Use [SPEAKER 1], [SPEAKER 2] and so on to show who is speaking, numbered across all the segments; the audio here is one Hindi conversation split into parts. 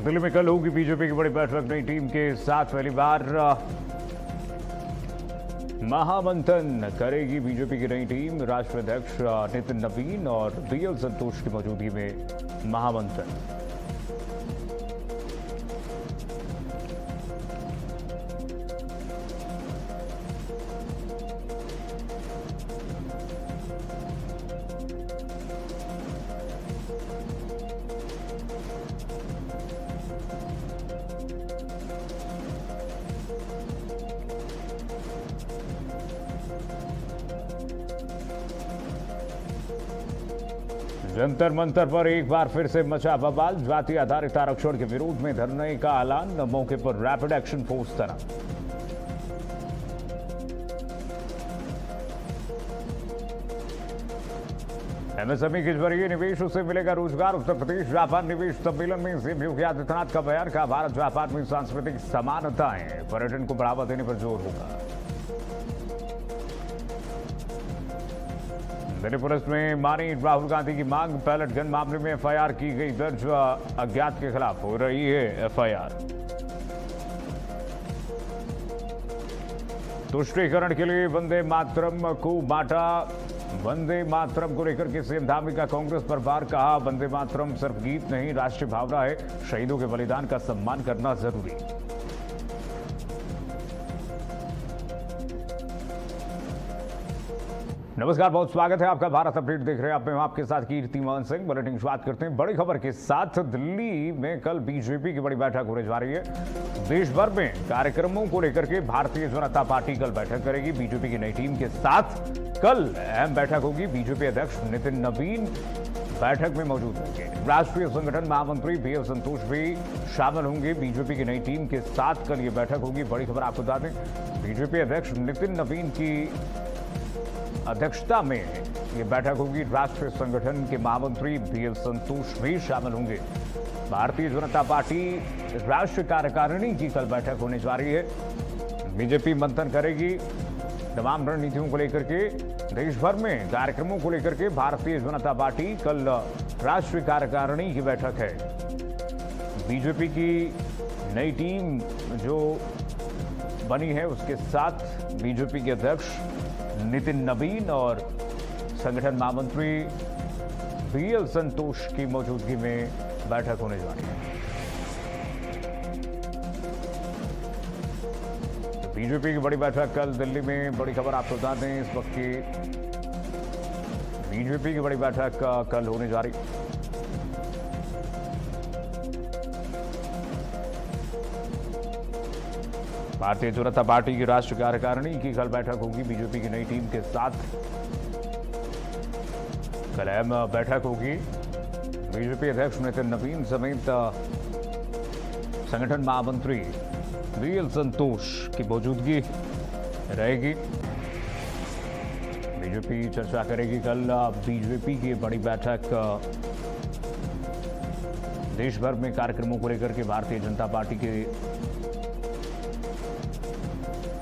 [SPEAKER 1] दिल्ली में कल होगी बीजेपी की बड़ी बैठक। नई टीम के साथ पहली बार महामंथन करेगी बीजेपी की नई टीम। राष्ट्रीय अध्यक्ष नितिन नवीन और बीएल संतोष की मौजूदगी में महामंथन। जंतर मंतर पर एक बार फिर से मचा बवाल। जाति आधारित आरक्षण के विरोध में धरने का ऐलान। मौके पर रैपिड एक्शन फोर्स तैनात। एमएसएमई के जरिए निवेश से मिलेगा रोजगार। उत्तर प्रदेश जापान निवेश सम्मेलन में सीएम योगी आदित्यनाथ का बयान। का भारत जापान में सांस्कृतिक समानताएं पर्यटन को बढ़ावा देने पर जोर होगा। दिल्ली पुलिस में मानी राहुल गांधी की मांग। पैलेट गन मामले में एफआईआर की गई दर्ज। अज्ञात के खिलाफ हो रही है एफआईआर। तुष्टीकरण के लिए वंदे मातरम को बांटा। वंदे मातरम को लेकर के सीएम धामी का कांग्रेस पर वार। कहा वंदे मातरम सिर्फ गीत नहीं राष्ट्रीय भावना है। शहीदों के बलिदान का सम्मान करना जरूरी। नमस्कार, बहुत स्वागत है आपका। भारत अपडेट देख रहे हैं आप। मैं आपके साथ कीर्तिमान सिंह। बुलेटिन शुरुआत करते हैं बड़ी खबर के साथ। दिल्ली में कल बीजेपी की बड़ी बैठक होने जा रही है। देश भर में कार्यक्रमों को लेकर के भारतीय जनता पार्टी कल बैठक करेगी। बीजेपी की नई टीम के साथ कल अहम बैठक होगी। बीजेपी अध्यक्ष नितिन नवीन बैठक में मौजूद होंगे। राष्ट्रीय संगठन महामंत्री बीएल संतोष भी शामिल होंगे। बीजेपी की नई टीम के साथ कल ये बैठक होगी। बड़ी खबर आपको बता दें, बीजेपी अध्यक्ष नितिन नवीन की अध्यक्षता में ये बैठक होगी। राष्ट्रीय संगठन के महामंत्री बीएल संतोष भी शामिल होंगे। भारतीय जनता पार्टी राष्ट्रीय कार्यकारिणी की कल बैठक होने जा रही है। बीजेपी मंथन करेगी तमाम रणनीतियों को लेकर के। देश भर में कार्यक्रमों को लेकर के भारतीय जनता पार्टी कल राष्ट्रीय कार्यकारिणी की बैठक है। बीजेपी की नई टीम जो बनी है उसके साथ बीजेपी के अध्यक्ष नितिन नवीन और संगठन महामंत्री बीएल संतोष की मौजूदगी में बैठक होने जा रही है। तो बीजेपी की बड़ी बैठक कल दिल्ली में। बड़ी खबर आपको बता दें, इस वक्त की बीजेपी की बड़ी बैठक कल होने जा रही है। भारतीय जनता पार्टी की राष्ट्रीय कार्यकारिणी की कल बैठक होगी। बीजेपी की नई टीम के साथ कल अहम बैठक होगी। बीजेपी अध्यक्ष नितिन नवीन समेत संगठन महामंत्री बीएल संतोष की मौजूदगी रहेगी। बीजेपी चर्चा करेगी कल। बीजेपी की बड़ी बैठक देश भर में कार्यक्रमों को लेकर के भारतीय जनता पार्टी के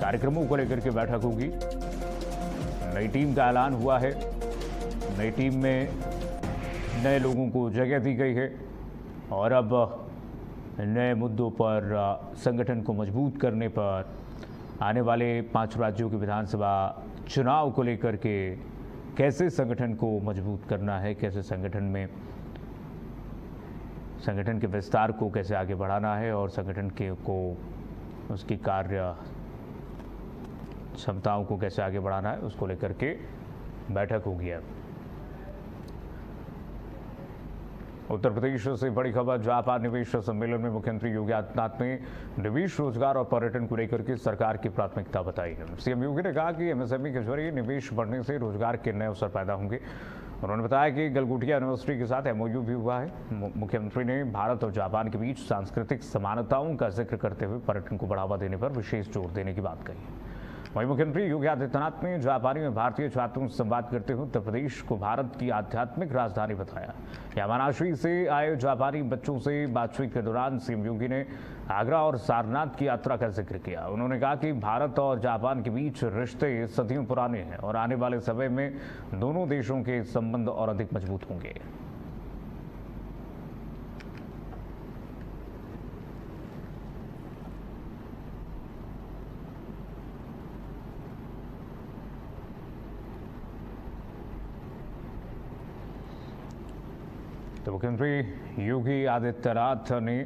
[SPEAKER 1] कार्यक्रमों को लेकर के बैठक होगी। नई टीम का ऐलान हुआ है। नई टीम में नए लोगों को जगह दी गई है और अब नए मुद्दों पर संगठन को मजबूत करने पर आने वाले 5 राज्यों के विधानसभा चुनाव को लेकर के कैसे संगठन को मजबूत करना है, कैसे संगठन के विस्तार को कैसे आगे बढ़ाना है और संगठन को उसकी कार्य क्षमताओं को कैसे आगे बढ़ाना है, उसको लेकर के बैठक होगी। अब उत्तर प्रदेश से बड़ी खबर। जापान निवेश सम्मेलन में मुख्यमंत्री योगी आदित्यनाथ ने निवेश, रोजगार और पर्यटन को लेकर के सरकार की प्राथमिकता बताई है। सीएम योगी ने कहा कि एमएसएमई के जरिए निवेश बढ़ने से रोजगार के नए अवसर पैदा होंगे। उन्होंने बताया कि गलगोटिया यूनिवर्सिटी के साथ एमओयू भी हुआ है। मुख्यमंत्री ने भारत और जापान के बीच सांस्कृतिक समानताओं का जिक्र करते हुए पर्यटन को बढ़ावा देने पर विशेष जोर देने की बात कही। वहीं मुख्यमंत्री योगी आदित्यनाथ ने जापानी में भारतीय छात्रों से संवाद करते हुए उत्तर प्रदेश को भारत की आध्यात्मिक राजधानी बताया। यामानाशी से आए जापानी बच्चों से बातचीत के दौरान सीएम योगी ने आगरा और सारनाथ की यात्रा का जिक्र किया। उन्होंने कहा कि भारत और जापान के बीच रिश्ते सदियों पुराने हैं और आने वाले समय में दोनों देशों के संबंध और अधिक मजबूत होंगे। तो मुख्यमंत्री योगी आदित्यनाथ ने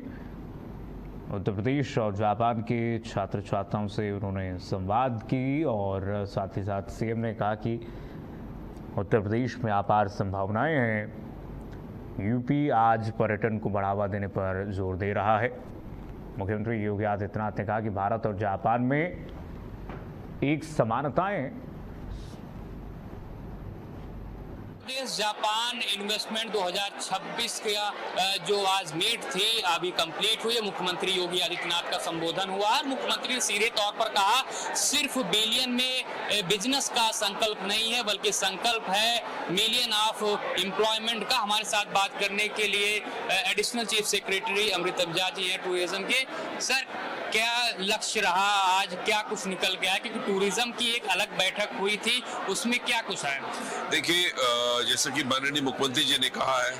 [SPEAKER 1] उत्तर प्रदेश और जापान के छात्र छात्राओं से उन्होंने संवाद की और साथ ही साथ सीएम ने कहा कि उत्तर प्रदेश में अपार संभावनाएं हैं। यूपी आज पर्यटन को बढ़ावा देने पर जोर दे रहा है। मुख्यमंत्री योगी आदित्यनाथ ने कहा कि भारत और जापान में एक समानताएं
[SPEAKER 2] देश जापान इन्वेस्टमेंट 2026 का जो आज मीट थी अभी कंप्लीट हुई। मुख्यमंत्री योगी आदित्यनाथ का संबोधन हुआ और मुख्यमंत्री ने सीधे तौर पर कहा सिर्फ बिलियन में बिजनेस का संकल्प नहीं है बल्कि संकल्प है मिलियन ऑफ एम्प्लॉयमेंट का। हमारे साथ बात करने के लिए एडिशनल चीफ सेक्रेटरी अमृत अबजा जी हैं टूरिज्म के। सर, क्या लक्ष्य रहा आज, क्या कुछ निकल गया? क्योंकि टूरिज्म की एक अलग बैठक हुई थी, उसमें क्या कुछ है?
[SPEAKER 3] देखिए, जैसा कि माननीय मुख्यमंत्री जी ने कहा है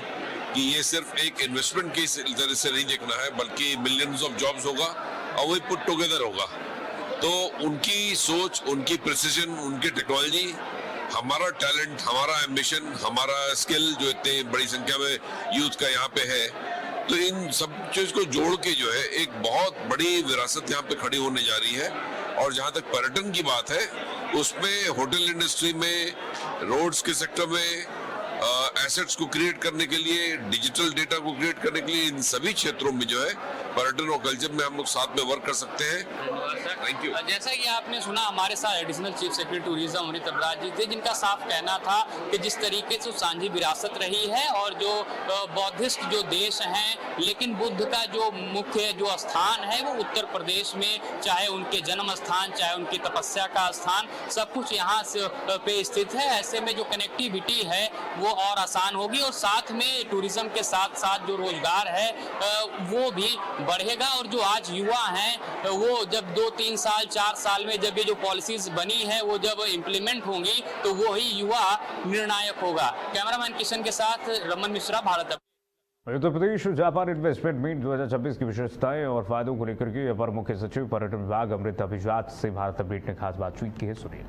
[SPEAKER 3] कि ये सिर्फ एक इन्वेस्टमेंट की तरह से नहीं देखना है बल्कि मिलियंस ऑफ जॉब्स होगा और वही पुट टुगेदर होगा। तो उनकी सोच, उनकी प्रिसिजन, उनकी टेक्नोलॉजी, हमारा टैलेंट, हमारा एम्बिशन, हमारा स्किल जो इतने बड़ी संख्या में यूथ का यहाँ पे है, तो इन सब चीज को जोड़ के जो है एक बहुत बड़ी विरासत यहाँ पे खड़ी होने जा रही है। और जहाँ तक पर्यटन की बात है, उसमें होटल इंडस्ट्री में, रोड्स के सेक्टर में, एसेट्स को क्रिएट करने के लिए, डिजिटल डेटा को क्रिएट करने के लिए, इन सभी क्षेत्रों में जो है पर्यटन और कल्चर में हम लोग साथ में वर्क कर सकते हैं। Thank you.
[SPEAKER 2] जैसा कि आपने सुना, हमारे साथ एडिशनल चीफ सेक्रेटरी टूरिज्म अमृत अबजा जी थे, जिनका साफ कहना था कि जिस तरीके से सांझी विरासत रही है और जो बौद्धिस्ट जो देश हैं, लेकिन बुद्ध का जो मुख्य जो स्थान है वो उत्तर प्रदेश में, चाहे उनके जन्म स्थान, चाहे उनकी तपस्या का स्थान, सब कुछ यहाँ से पे स्थित है। ऐसे में जो कनेक्टिविटी है वो और आसान होगी और साथ में टूरिज्म के साथ साथ जो रोजगार है वो भी बढ़ेगा। और जो आज युवा हैं वो जब 2-3 साल 4 साल में जब ये जो पॉलिसीज बनी है वो जब इम्प्लीमेंट होंगी तो वो ही युवा निर्णायक होगा। कैमरामैन किशन के साथ Raman Mishra, Bharat.
[SPEAKER 1] Uttar Pradesh Japan investment meet 2026 की विशेषताएं और फायदों को लेकर के अपर मुख्य सचिव पर्यटन विभाग अमृत अबजा से भारत अपडेट ने खास बातचीत की है। सुनिए।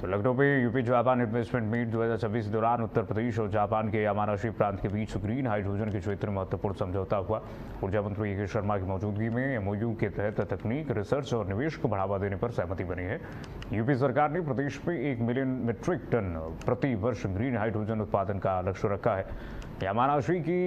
[SPEAKER 1] तो लखनऊ में यूपी जापान इन्वेस्टमेंट मीट 2026 के दौरान उत्तर प्रदेश और जापान के यामानाशी प्रांत के बीच ग्रीन हाइड्रोजन के क्षेत्र में महत्वपूर्ण समझौता हुआ। ऊर्जा मंत्री के शर्मा की मौजूदगी में एमओयू के तहत तकनीक, रिसर्च और निवेश को बढ़ावा देने पर सहमति बनी है। यूपी सरकार ने प्रदेश में 1 मिलियन मीट्रिक टन प्रति वर्ष ग्रीन हाइड्रोजन उत्पादन का लक्ष्य रखा है। यामानाशी की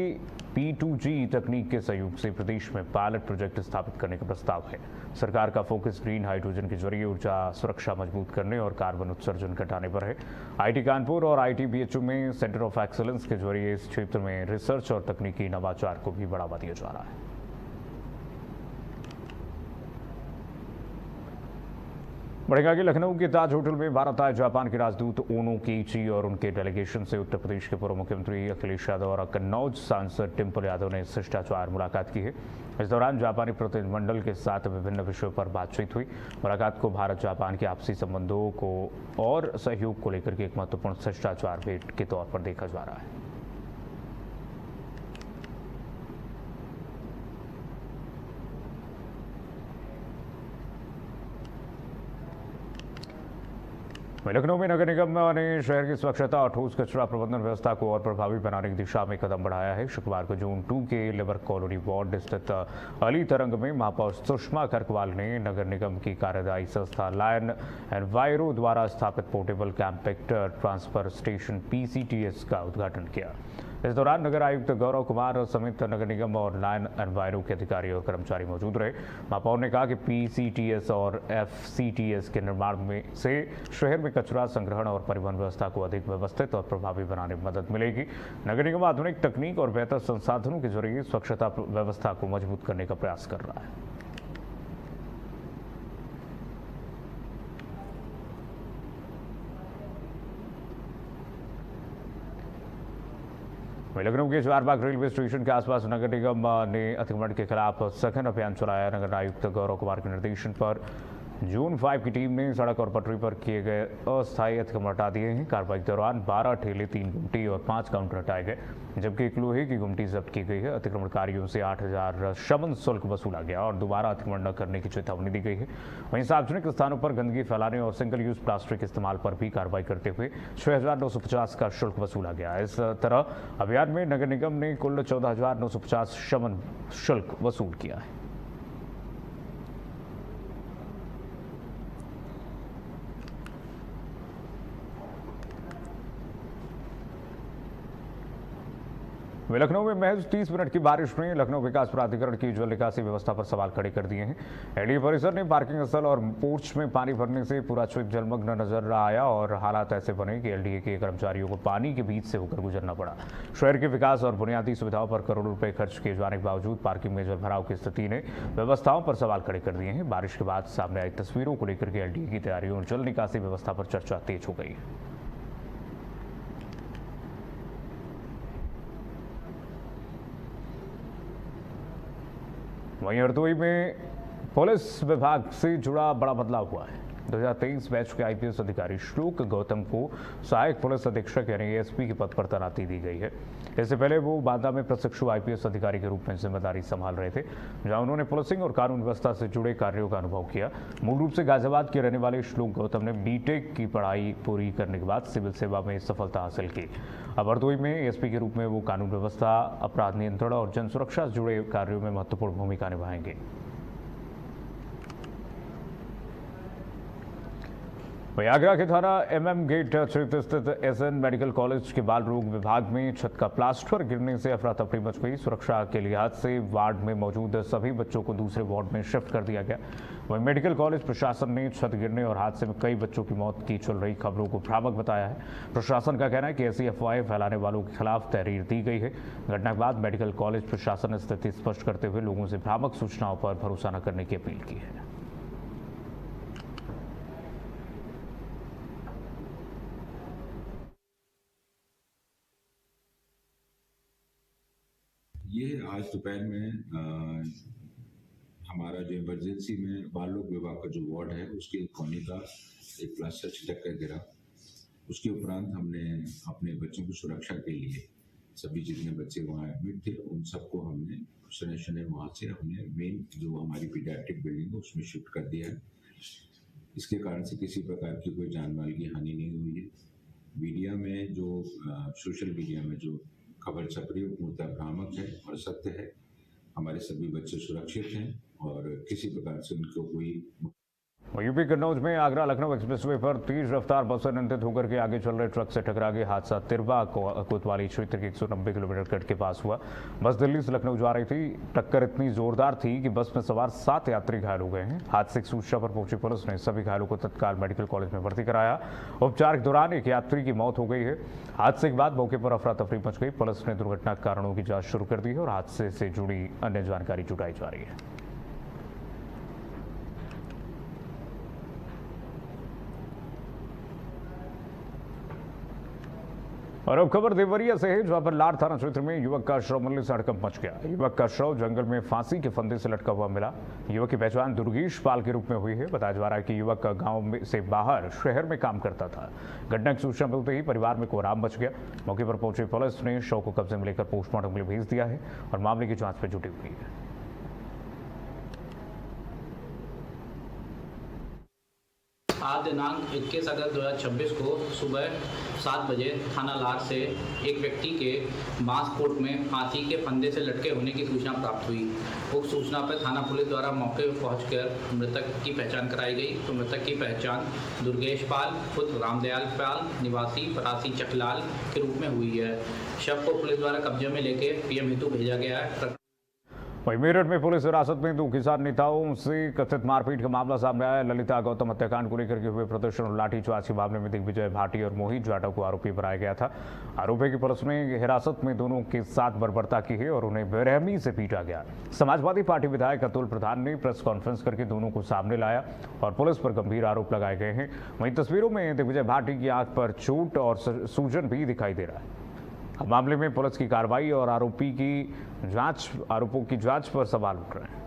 [SPEAKER 1] P2G तकनीक के सहयोग से प्रदेश में पायलट प्रोजेक्ट स्थापित करने का प्रस्ताव है। सरकार का फोकस ग्रीन हाइड्रोजन के जरिए ऊर्जा सुरक्षा मजबूत करने और कार्बन उत्सर्जन घटाने पर है। आईटी कानपुर और ITBHU में सेंटर ऑफ एक्सीलेंस के जरिए इस क्षेत्र में रिसर्च और तकनीकी नवाचार को भी बढ़ावा दिया जा रहा है। बढ़ेगा कि लखनऊ के ताज होटल में भारत आए जापान के राजदूत ओनो केइची और उनके डेलीगेशन से उत्तर प्रदेश के पूर्व मुख्यमंत्री अखिलेश यादव और कन्नौज सांसद डिम्पल यादव ने शिष्टाचार मुलाकात की है। इस दौरान जापानी प्रतिनिधिमंडल के साथ विभिन्न विषयों पर बातचीत हुई। मुलाकात को भारत जापान के आपसी संबंधों को और सहयोग को लेकर के एक महत्वपूर्ण शिष्टाचार भेंट के तौर पर देखा जा रहा है। लखनऊ में नगर निगम ने शहर की स्वच्छता और ठोस कचरा प्रबंधन व्यवस्था को और प्रभावी बनाने की दिशा में कदम बढ़ाया है। शुक्रवार को जोन 2 के लिवर कॉलोनी वार्ड स्थित अली तरंग में महापौर सुषमा खरकवाल ने नगर निगम की कार्यदायी संस्था लायन एनवायरो द्वारा स्थापित portable compact transfer station PCTS का उद्घाटन किया। इस दौरान नगर आयुक्त गौरव कुमार समेत नगर निगम और लायन एनवायरो के अधिकारी और कर्मचारी मौजूद रहे। महापौर ने कहा कि PCTS और FCTS के निर्माण में से शहर में कचरा संग्रहण और परिवहन व्यवस्था को अधिक व्यवस्थित और प्रभावी बनाने में मदद मिलेगी। नगर निगम आधुनिक तकनीक और बेहतर संसाधनों के जरिए स्वच्छता व्यवस्था को मजबूत करने का प्रयास कर रहा है। लखनऊ के चारबाग रेलवे स्टेशन के आसपास नगर निगम ने अतिक्रमण के खिलाफ सघन अभियान चलाया। नगर आयुक्त गौरव कुमार के निर्देशन पर जून 5 की टीम ने सड़क और पटरी पर किए गए अस्थायी अतिक्रमण हटा दिए हैं। कार्रवाई के दौरान 12 ठेले, 3 गुमटी और 5 काउंटर हटाए गए, जबकि एक लोहे की गुमटी जब्त की गई है। अतिक्रमणकारियों से 8,000 शमन शुल्क वसूला गया और दोबारा अतिक्रमण न करने की चेतावनी दी गई है। वहीं सार्वजनिक स्थानों पर गंदगी फैलाने और सिंगल यूज प्लास्टिक के इस्तेमाल पर भी कार्रवाई करते हुए 6,950 का शुल्क वसूला गया। इस तरह अभियान में नगर निगम ने कुल 14,950 शमन शुल्क वसूल किया है। लखनऊ में महज 30 मिनट की बारिश में लखनऊ विकास प्राधिकरण की जल निकासी व्यवस्था पर सवाल खड़े कर दिए हैं। एलडीए परिसर ने पार्किंग स्थल और पोर्च में पानी भरने से पूरा क्षेत्र जलमग्न नजर आया और हालात ऐसे बने कि एलडीए के कर्मचारियों को पानी के बीच से होकर गुजरना पड़ा। शहर के विकास और बुनियादी सुविधाओं पर करोड़ों रुपए खर्च किए जाने के बावजूद पार्किंग में जलभराव की स्थिति ने व्यवस्थाओं पर सवाल खड़े कर दिए हैं। बारिश के बाद सामने आई तस्वीरों को लेकर के एलडीए की तैयारियों और जल निकासी व्यवस्था पर चर्चा तेज हो गई है। वहीं हरदोई में पुलिस विभाग से जुड़ा बड़ा बदलाव हुआ है। 2023 बैच के आईपीएस अधिकारी श्लोक गौतम को सहायक पुलिस अधीक्षक यानी एएसपी के पद पर तैनाती दी गई है। इससे पहले वो बांदा में प्रशिक्षु आईपीएस अधिकारी के रूप में जिम्मेदारी संभाल रहे थे, जहां उन्होंने पुलिसिंग और कानून व्यवस्था से जुड़े कार्यों का अनुभव किया। मूल रूप से गाजियाबाद के रहने वाले श्लोक गौतम ने बीटेक की पढ़ाई पूरी करने के बाद सिविल सेवा में सफलता हासिल की। अब हरदोई में एएसपी के रूप में वो कानून व्यवस्था, अपराध नियंत्रण और जन सुरक्षा से जुड़े कार्यों में महत्वपूर्ण भूमिका निभाएंगे। वहीं आगरा के थाना एमएम गेट क्षेत्र स्थित एसएन मेडिकल कॉलेज के बाल रोग विभाग में छत का प्लास्टर गिरने से अफरा तफरी मच गई। सुरक्षा के लिहाज से वार्ड में मौजूद सभी बच्चों को दूसरे वार्ड में शिफ्ट कर दिया गया। वहीं मेडिकल कॉलेज प्रशासन ने छत गिरने और हादसे में कई बच्चों की मौत की चल रही खबरों को भ्रामक बताया है। प्रशासन का कहना है कि ऐसी अफवाहें फैलाने वालों के खिलाफ तहरीर दी गई है। घटना के बाद मेडिकल कॉलेज प्रशासन ने स्थिति स्पष्ट करते हुए लोगों से भ्रामक सूचनाओं पर भरोसा न करने की अपील की है।
[SPEAKER 4] ये आज दोपहर में हमारा जो इमरजेंसी में बाल रोग विभाग का जो वार्ड है उसके कोने का एक प्लास्टर छिटक कर गिरा। उसके उपरांत हमने अपने बच्चों की सुरक्षा के लिए सभी जितने बच्चे वहाँ एडमिट थे उन सबको हमने शनय वहाँ से हमने मेन जो हमारी पीडियाट्रिक बिल्डिंग है उसमें शिफ्ट कर दिया है। इसके कारण से किसी प्रकार की कोई जान माल की हानि नहीं हुई है। मीडिया में जो सोशल मीडिया में जो खबर छप रही है पूर्णतः भ्रामक है और सत्य है। हमारे सभी बच्चे सुरक्षित हैं और किसी प्रकार से उनको कोई।
[SPEAKER 1] यूपी कन्नौज में आगरा लखनऊ एक्सप्रेसवे पर तेज रफ्तार बस अनियंत्रित होकर के आगे चल रहे ट्रक से टकरा गई। हादसा तिरवा कोतवाली क्षेत्र के 190 किलोमीटर कट के पास हुआ। बस दिल्ली से लखनऊ जा रही थी। टक्कर इतनी जोरदार थी कि बस में सवार 7 यात्री घायल हो गए हैं। हादसे की सूचना पर पहुंची पुलिस ने सभी घायलों को तत्काल मेडिकल कॉलेज में भर्ती कराया। उपचार के दौरान एक यात्री की मौत हो गई है। हादसे के बाद मौके पर अफरा तफरी मच गई। पुलिस ने दुर्घटना के कारणों की जाँच शुरू कर दी है और हादसे से जुड़ी अन्य जानकारी जुटाई जा रही है। और अब खबर देवरिया से है, जहां पर लार थाना क्षेत्र में युवक का शव मिलने से हड़कंप मच गया। युवक का शव जंगल में फांसी के फंदे से लटका हुआ मिला। युवक की पहचान दुर्गेश पाल के रूप में हुई है। बताया जा रहा है कि युवक का गांव से बाहर शहर में काम करता था। घटना की सूचना मिलते ही परिवार में कोहराम मच गया। मौके पर पहुंची पुलिस ने शव को कब्जे में लेकर पोस्टमार्टम के लिए भेज दिया है और मामले की जांच में जुटी हुई है।
[SPEAKER 5] आज दिनांक 21 अगस्त 2026 को सुबह 7 बजे थाना लार से एक व्यक्ति के बांसकोट में फांसी के फंदे से लटके होने की सूचना प्राप्त हुई। उस सूचना पर थाना पुलिस द्वारा मौके पर पहुंचकर मृतक की पहचान कराई गई। तो मृतक की पहचान दुर्गेश पाल पुत्र रामदयाल पाल निवासी परासी चकलाल के रूप में हुई है। शव को पुलिस द्वारा कब्जे में लेके पीएम हेतु भेजा गया है।
[SPEAKER 1] वहीं मेरठ में पुलिस हिरासत में 2 किसान नेताओं से कथित मारपीट का मामला सामने आया। ललिता गौतम हत्याकांड को लेकर के हुए प्रदर्शन और लाठीचार्ज के मामले में दिग्विजय भाटी और मोहित जाटव को आरोपी बनाया गया था। आरोपी की पुलिस ने हिरासत में दोनों के साथ बर्बरता की है और उन्हें बेरहमी से पीटा गया। समाजवादी पार्टी विधायक अतुल प्रधान ने प्रेस कॉन्फ्रेंस करके दोनों को सामने लाया और पुलिस पर गंभीर आरोप लगाए गए हैं। वहीं तस्वीरों में दिग्विजय भाटी की आंख पर चोट और सूजन भी दिखाई दे रहा है। अब मामले में पुलिस की कार्रवाई और आरोपों की जांच पर सवाल उठ रहे हैं।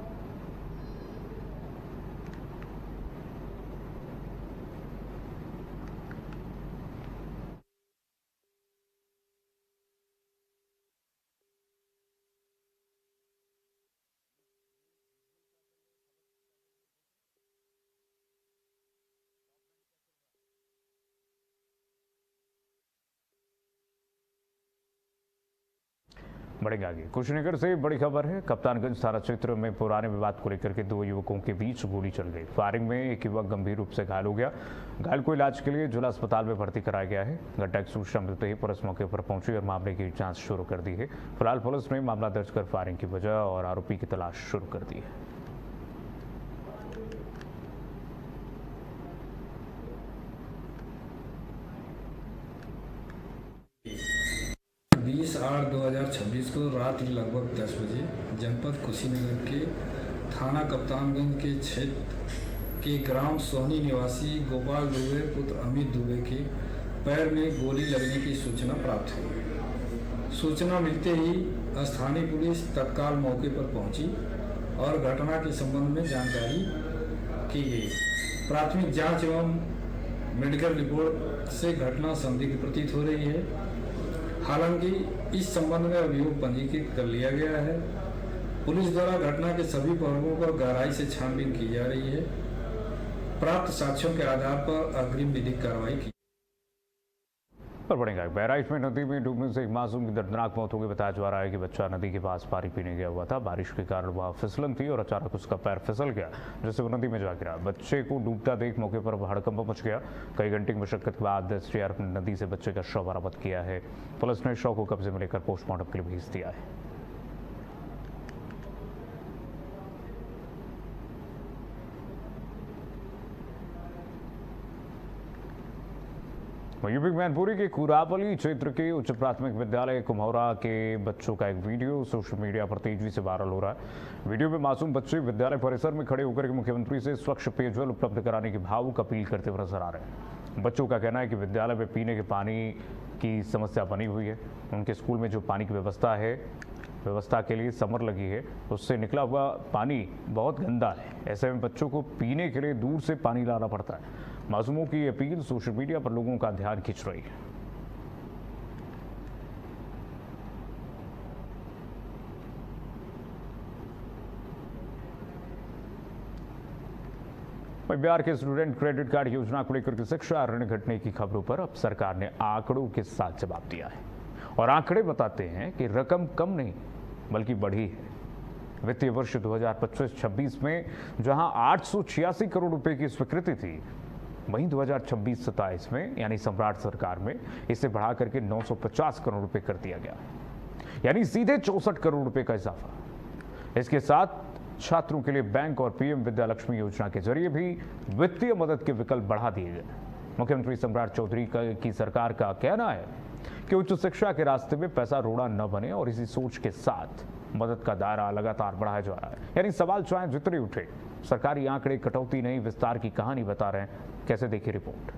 [SPEAKER 1] बढ़ेंगे आगे। कुशीनगर से बड़ी खबर है। कप्तानगंज थाना क्षेत्र में पुराने विवाद को लेकर के दो युवकों के बीच गोली चल गई। फायरिंग में एक युवक गंभीर रूप से घायल हो गया। घायल को इलाज के लिए जिला अस्पताल में भर्ती कराया गया है। घटना की सूचना मिलते ही पुलिस मौके पर पहुंची और मामले की जांच शुरू कर दी है। फिलहाल पुलिस ने मामला दर्ज कर फायरिंग की वजह और आरोपी की तलाश शुरू कर दी है।
[SPEAKER 6] 20/8/2026 को रात लगभग 10 बजे जनपद कुशीनगर के थाना कप्तानगंज के क्षेत्र के ग्राम सोहनी निवासी गोपाल दुबे पुत्र अमित दुबे के पैर में गोली लगने की सूचना प्राप्त हुई। सूचना मिलते ही स्थानीय पुलिस तत्काल मौके पर पहुंची और घटना के संबंध में जानकारी की गई। प्राथमिक जांच एवं मेडिकल रिपोर्ट से घटना संदिग्ध प्रतीत हो रही है। हालांकि इस संबंध में अभियोग पंजीकृत कर लिया गया है। पुलिस द्वारा घटना के सभी पहलुओं पर गहराई से छानबीन की जा रही है। प्राप्त साक्ष्यों के आधार पर अग्रिम विधिक कार्रवाई की।
[SPEAKER 1] पर बढ़ेंगे। बहराइच में नदी में डूबने से एक मासूम की दर्दनाक मौत हो गई। बताया जा रहा है कि बच्चा नदी के पास पानी पीने गया हुआ था। बारिश के कारण वह फिसलन थी और अचानक उसका पैर फिसल गया, जिससे वो नदी में जा गिरा। बच्चे को डूबता देख मौके पर हड़कंप मच गया। कई घंटे की मशक्कत के बाद एसडीआरएफ ने नदी से बच्चे का शव बरामद किया है। पुलिस ने शव को कब्जे में लेकर पोस्टमार्टम के लिए भेज दिया है। यूपी मैनपुरी के कुरापली क्षेत्र के उच्च प्राथमिक विद्यालय कुम्हौरा के बच्चों का एक वीडियो सोशल मीडिया पर तेजी से वायरल हो रहा है। वीडियो में मासूम बच्चे विद्यालय परिसर में खड़े होकर के मुख्यमंत्री से स्वच्छ पेयजल उपलब्ध कराने की भावुक अपील करते हुए नजर आ रहे हैं। बच्चों का कहना है कि विद्यालय में पीने के पानी की समस्या बनी हुई है। उनके स्कूल में जो पानी की व्यवस्था के लिए समर लगी है, उससे निकला हुआ पानी बहुत गंदा है। ऐसे में बच्चों को पीने के लिए दूर से पानी लाना पड़ता है। मासूमों की अपील सोशल मीडिया पर लोगों का ध्यान खींच रही है। बिहार के स्टूडेंट क्रेडिट कार्ड योजना को लेकर के शिक्षा ऋण घटने की खबरों पर अब सरकार ने आंकड़ों के साथ जवाब दिया है और आंकड़े बताते हैं कि रकम कम नहीं बल्कि बढ़ी है। वित्तीय वर्ष 2025-26 में जहां 886 करोड़ रुपए की स्वीकृति थी, वहीं 2026-27 में यानी सम्राट सरकार में इसे बढ़ा करके 950 करोड़ रुपए कर दिया गया, यानी सीधे 64 करोड़ रुपए का इजाफा। इसके साथ छात्रों के लिए बैंक और पीएम विद्या लक्ष्मी योजना के जरिए भी वित्तीय मदद के विकल्प बढ़ा दिए गए। मुख्यमंत्री सम्राट चौधरी की सरकार का कहना है कि उच्च शिक्षा के रास्ते में पैसा रोड़ा न बने और इसी सोच के साथ मदद का दायरा लगातार बढ़ाया जा रहा है। यानी सवाल चाहे जितने उठे, सरकारी आंकड़े कटौती नहीं विस्तार की कहानी बता रहे हैं। कैसे देखिए रिपोर्ट।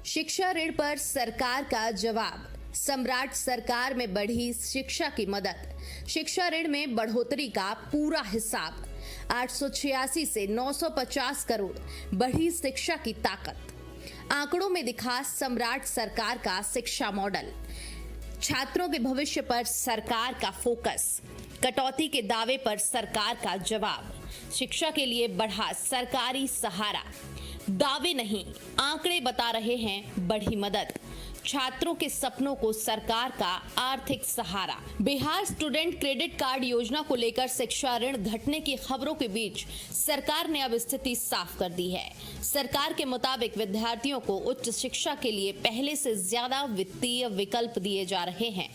[SPEAKER 7] शिक्षा ऋण पर सरकार का जवाब। सम्राट सरकार में बढ़ी शिक्षा की मदद। शिक्षा ऋण में बढ़ोतरी का पूरा हिसाब। 886 से 950 करोड़ बढ़ी शिक्षा की ताकत। आंकड़ों में दिखा सम्राट सरकार का शिक्षा मॉडल। छात्रों के भविष्य पर सरकार का फोकस। कटौती के दावे पर सरकार का जवाब। शिक्षा के लिए बढ़ा सरकारी सहारा। दावे नहीं, आंकड़े बता रहे हैं बढ़ी मदद। छात्रों के सपनों को सरकार का आर्थिक सहारा। बिहार स्टूडेंट क्रेडिट कार्ड योजना को लेकर शिक्षा ऋण घटने की खबरों के बीच सरकार ने अब स्थिति साफ कर दी है। सरकार के मुताबिक विद्यार्थियों को उच्च शिक्षा के लिए पहले से ज्यादा वित्तीय विकल्प दिए जा रहे हैं।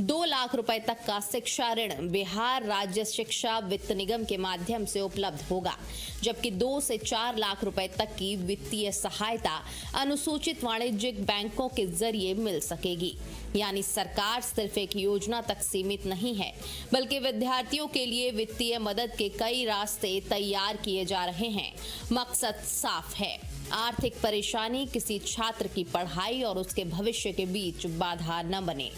[SPEAKER 7] 2 लाख रुपए तक का शिक्षा ऋण बिहार राज्य शिक्षा वित्त निगम के माध्यम से उपलब्ध होगा, जबकि 2 से 4 लाख रुपए तक की वित्तीय सहायता अनुसूचित वाणिज्यिक बैंकों के जरिए मिल सकेगी। यानी सरकार सिर्फ एक योजना तक सीमित नहीं है, बल्कि विद्यार्थियों के लिए वित्तीय मदद के कई रास्ते तैयार किए जा रहे हैं। मकसद साफ है, आर्थिक परेशानी किसी छात्र की पढ़ाई और उसके भविष्य के बीच बाधा न बने।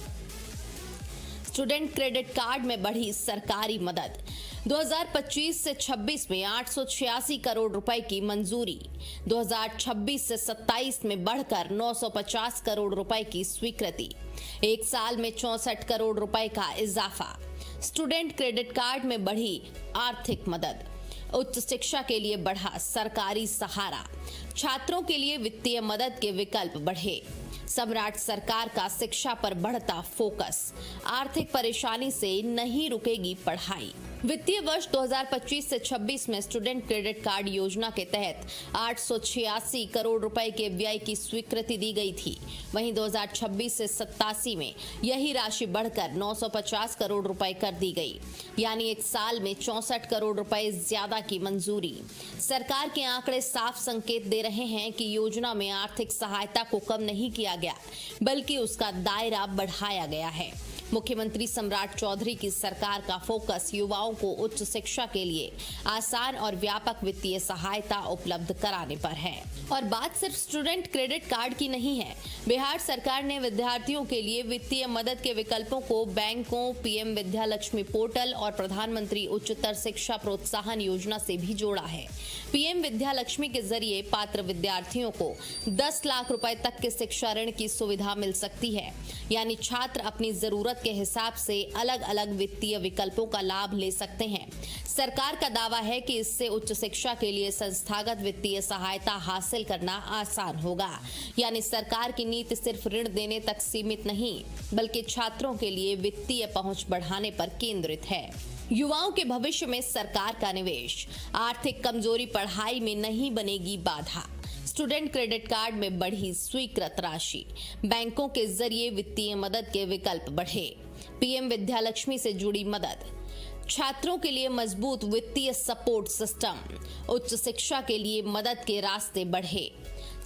[SPEAKER 7] स्टूडेंट क्रेडिट कार्ड में बढ़ी सरकारी मदद। 2025 से 26 में 886 करोड़ रुपए की मंजूरी, 2026 से 27 में बढ़कर 950 करोड़ रुपए की स्वीकृति, एक साल में 64 करोड़ रुपए का इजाफा। स्टूडेंट क्रेडिट कार्ड में बढ़ी आर्थिक मदद, उच्च शिक्षा के लिए बढ़ा सरकारी सहारा, छात्रों के लिए वित्तीय मदद के विकल्प बढ़े। सम्राट सरकार का शिक्षा पर बढ़ता फोकस, आर्थिक परेशानी से नहीं रुकेगी पढ़ाई। वित्तीय वर्ष 2025 से 26 में स्टूडेंट क्रेडिट कार्ड योजना के तहत 886 करोड़ रुपए के व्यय की स्वीकृति दी गई थी। वहीं 2026 से 87 में यही राशि बढ़कर 950 करोड़ रुपए कर दी गई, यानी एक साल में 64 करोड़ रुपए ज्यादा की मंजूरी। सरकार के आंकड़े साफ संकेत दे रहे हैं कि योजना में आर्थिक सहायता को कम नहीं किया गया, बल्कि उसका दायरा बढ़ाया गया है। मुख्यमंत्री सम्राट चौधरी की सरकार का फोकस युवाओं को उच्च शिक्षा के लिए आसान और व्यापक वित्तीय सहायता उपलब्ध कराने पर है। और बात सिर्फ स्टूडेंट क्रेडिट कार्ड की नहीं है। बिहार सरकार ने विद्यार्थियों के लिए वित्तीय मदद के विकल्पों को बैंकों, पीएम विद्यालक्ष्मी पोर्टल और प्रधानमंत्री उच्चतर शिक्षा प्रोत्साहन योजना से भी जोड़ा है। पीएम विद्यालक्ष्मी के जरिए पात्र विद्यार्थियों को 10 लाख रुपए तक के शिक्षा ऋण की सुविधा मिल सकती है, यानी छात्र अपनी जरूरत के हिसाब से अलग अलग वित्तीय विकल्पों का लाभ ले सकते हैं। सरकार का दावा है कि इससे उच्च शिक्षा के लिए संस्थागत वित्तीय सहायता हासिल करना आसान होगा, यानी सरकार की नीति सिर्फ ऋण देने तक सीमित नहीं, बल्कि छात्रों के लिए वित्तीय पहुंच बढ़ाने पर केंद्रित है। युवाओं के भविष्य में सरकार का निवेश, आर्थिक कमजोरी पढ़ाई में नहीं बनेगी बाधा। स्टूडेंट क्रेडिट कार्ड में बढ़ी स्वीकृत राशि, बैंकों के जरिए वित्तीय मदद के विकल्प बढ़े, पीएम विद्यालक्ष्मी से जुड़ी मदद, छात्रों के लिए मजबूत वित्तीय सपोर्ट सिस्टम, उच्च शिक्षा के लिए मदद के रास्ते बढ़े।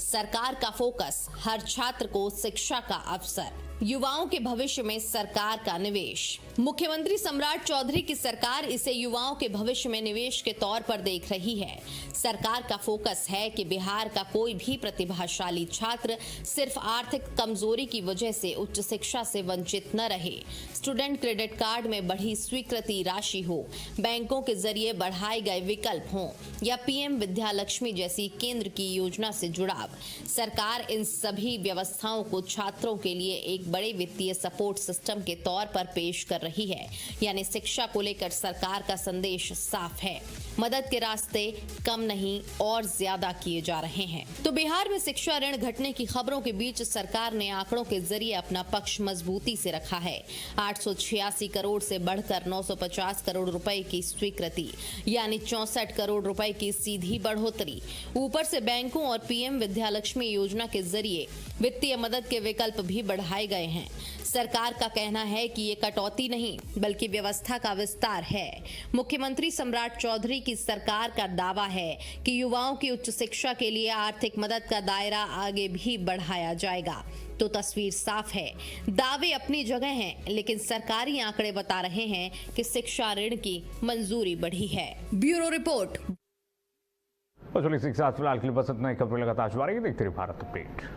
[SPEAKER 7] सरकार का फोकस हर छात्र को शिक्षा का अवसर, युवाओं के भविष्य में सरकार का निवेश। मुख्यमंत्री सम्राट चौधरी की सरकार इसे युवाओं के भविष्य में निवेश के तौर पर देख रही है। सरकार का फोकस है कि बिहार का कोई भी प्रतिभाशाली छात्र सिर्फ आर्थिक कमजोरी की वजह से उच्च शिक्षा से वंचित न रहे। स्टूडेंट क्रेडिट कार्ड में बढ़ी स्वीकृति राशि हो, बैंकों के जरिए बढ़ाए गए विकल्प हों या पीएम विद्यालक्ष्मी जैसी केंद्र की योजना से जुड़ाव, सरकार इन सभी व्यवस्थाओं को छात्रों के लिए एक बड़े वित्तीय सपोर्ट सिस्टम के तौर पर पेश कर रही है। यानी शिक्षा को लेकर सरकार का संदेश साफ है, मदद के रास्ते कम नहीं और ज्यादा किए जा रहे हैं। तो बिहार में शिक्षा ऋण घटने की खबरों के बीच सरकार ने आंकड़ों के जरिए अपना पक्ष मजबूती से रखा है। 886 करोड़ से बढ़कर 950 करोड़ रुपए की स्वीकृति, यानी 64 करोड़ रुपए की सीधी बढ़ोतरी। ऊपर से बैंकों और पीएम विद्यालक्ष्मी योजना के जरिए वित्तीय मदद के विकल्प भी बढ़ाए गए हैं। सरकार का कहना है कि ये कटौती नहीं, बल्कि व्यवस्था का विस्तार है। मुख्यमंत्री सम्राट चौधरी की सरकार का दावा है कि युवाओं की उच्च शिक्षा के लिए आर्थिक मदद का दायरा आगे भी बढ़ाया जाएगा। तो तस्वीर साफ है, दावे अपनी जगह हैं, लेकिन सरकारी आंकड़े बता रहे हैं कि शिक्षा ऋण की मंजूरी बढ़ी है। Bureau report.
[SPEAKER 1] तो चलिए इसी के साथ फिलहाल के लिए बस इतना ही। खबरें लगातार जारी है, देखते रहिए भारत अपडेट।